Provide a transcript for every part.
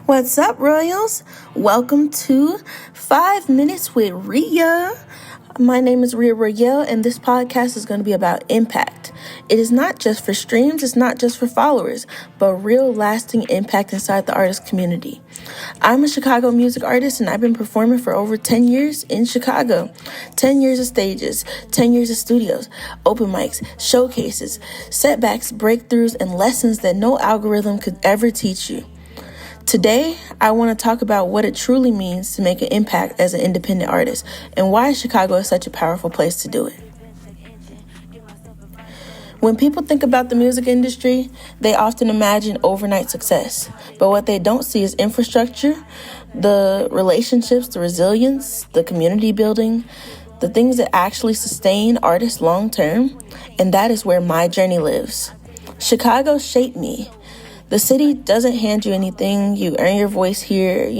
What's up, Royals? Welcome to 5 Minutes with Ria. My name is Ria Royale, and this podcast is going to be about impact. It is not just for streams, it's not just for followers, but real lasting impact inside the artist community. I'm a Chicago music artist, and I've been performing for over 10 years in Chicago. 10 years of stages, 10 years of studios, open mics, showcases, setbacks, breakthroughs, and lessons that no algorithm could ever teach you. Today, I want to talk about what it truly means to make an impact as an independent artist and why Chicago is such a powerful place to do it. When people think about the music industry, they often imagine overnight success. But what they don't see is infrastructure, the relationships, the resilience, the community building, the things that actually sustain artists long term. And that is where my journey lives. Chicago shaped me. The city doesn't hand you anything. You earn your voice here.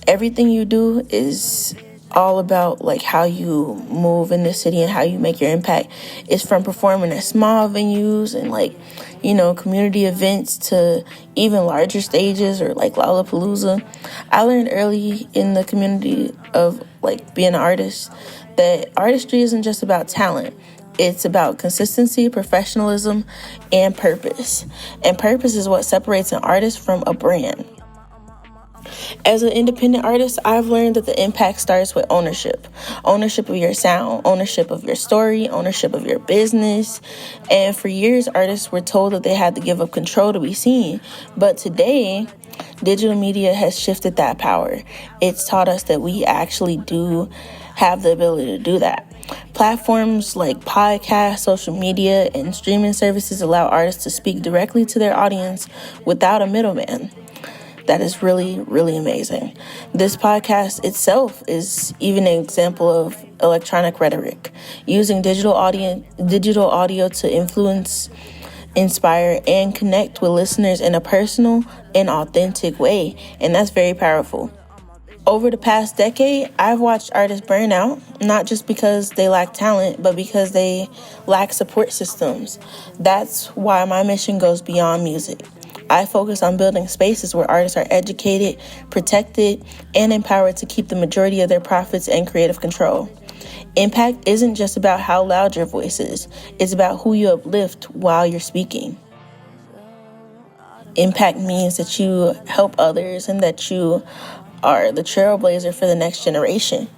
Everything you do is all about how you move in the city and how you make your impact. It's from performing at small venues and community events to even larger stages or Lollapalooza. I learned early in the community of being an artist that artistry isn't just about talent. It's about consistency, professionalism, and purpose. And purpose is what separates an artist from a brand. As an independent artist, I've learned that the impact starts with ownership. Ownership of your sound, ownership of your story, ownership of your business. And for years, artists were told that they had to give up control to be seen. But today, digital media has shifted that power. It's taught us that we actually do have the ability to do that. Platforms like podcasts, social media, and streaming services allow artists to speak directly to their audience without a middleman. That is really, really amazing. This podcast itself is even an example of electronic rhetoric, using digital audio to influence, inspire, and connect with listeners in a personal and authentic way. And that's very powerful. Over the past decade, I've watched artists burn out, not just because they lack talent, but because they lack support systems. That's why my mission goes beyond music. I focus on building spaces where artists are educated, protected, and empowered to keep the majority of their profits and creative control. Impact isn't just about how loud your voice is. It's about who you uplift while you're speaking. Impact means that you help others and that you are the trailblazer for the next generation.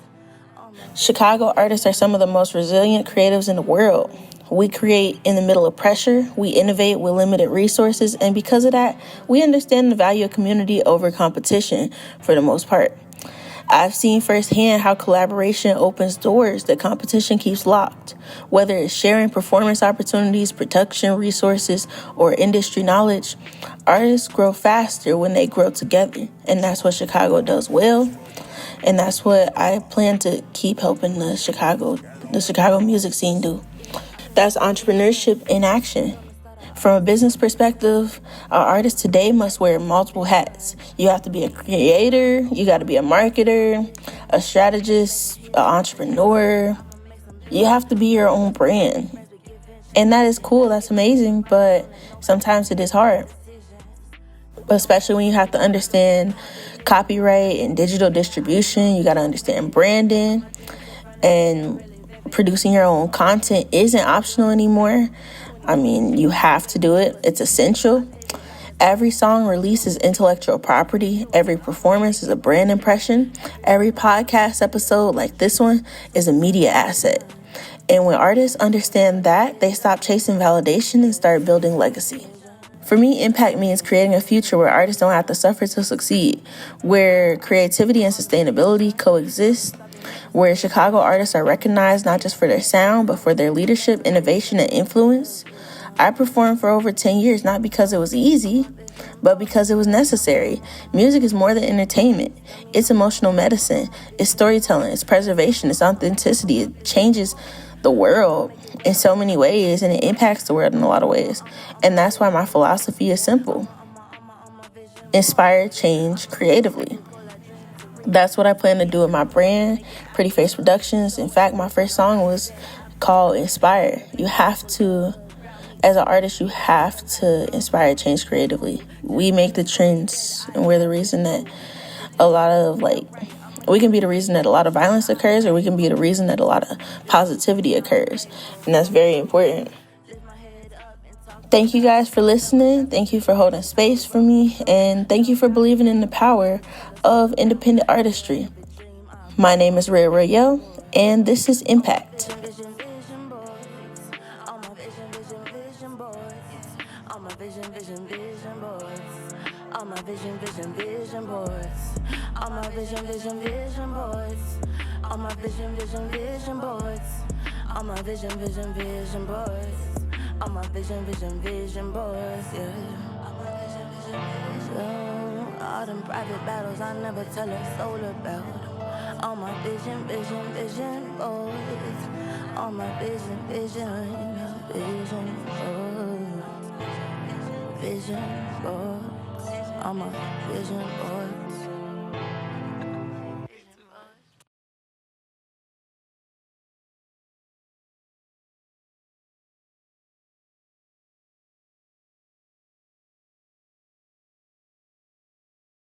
Chicago artists are some of the most resilient creatives in the world. We create in the middle of pressure, we innovate with limited resources, and because of that, we understand the value of community over competition for the most part. I've seen firsthand how collaboration opens doors that competition keeps locked. Whether it's sharing performance opportunities, production resources, or industry knowledge, artists grow faster when they grow together. And that's what Chicago does well. And that's what I plan to keep helping the Chicago music scene do. That's entrepreneurship in action. From a business perspective, our artists today must wear multiple hats. You have to be a creator, you got to be a marketer, a strategist, an entrepreneur. You have to be your own brand. And that is cool, that's amazing, but sometimes it is hard. Especially when you have to understand copyright and digital distribution. You got to understand branding, and producing your own content isn't optional anymore. You have to do it. It's essential. Every song released is intellectual property. Every performance is a brand impression. Every podcast episode like this one is a media asset. And when artists understand that, they stop chasing validation and start building legacy. For me, impact means creating a future where artists don't have to suffer to succeed, where creativity and sustainability coexist, where Chicago artists are recognized not just for their sound, but for their leadership, innovation, and influence. I performed for over 10 years, not because it was easy, but because it was necessary. Music is more than entertainment. It's emotional medicine. It's storytelling. It's preservation. It's authenticity. It changes the world in so many ways, and it impacts the world in a lot of ways. And that's why my philosophy is simple. Inspire change creatively. That's what I plan to do with my brand, Pretty Face Productions. In fact, my first song was called Inspire. You have to As an artist, you have to inspire change creatively. We make the trends, and we're the reason that we can be the reason that a lot of violence occurs, or we can be the reason that a lot of positivity occurs. And that's very important. Thank you guys for listening. Thank you for holding space for me. And thank you for believing in the power of independent artistry. My name is Ria Royale, and this is Impact. All them private battles I never tell a soul about. All my vision boards. All my vision boards. Vision boards. All my vision boards.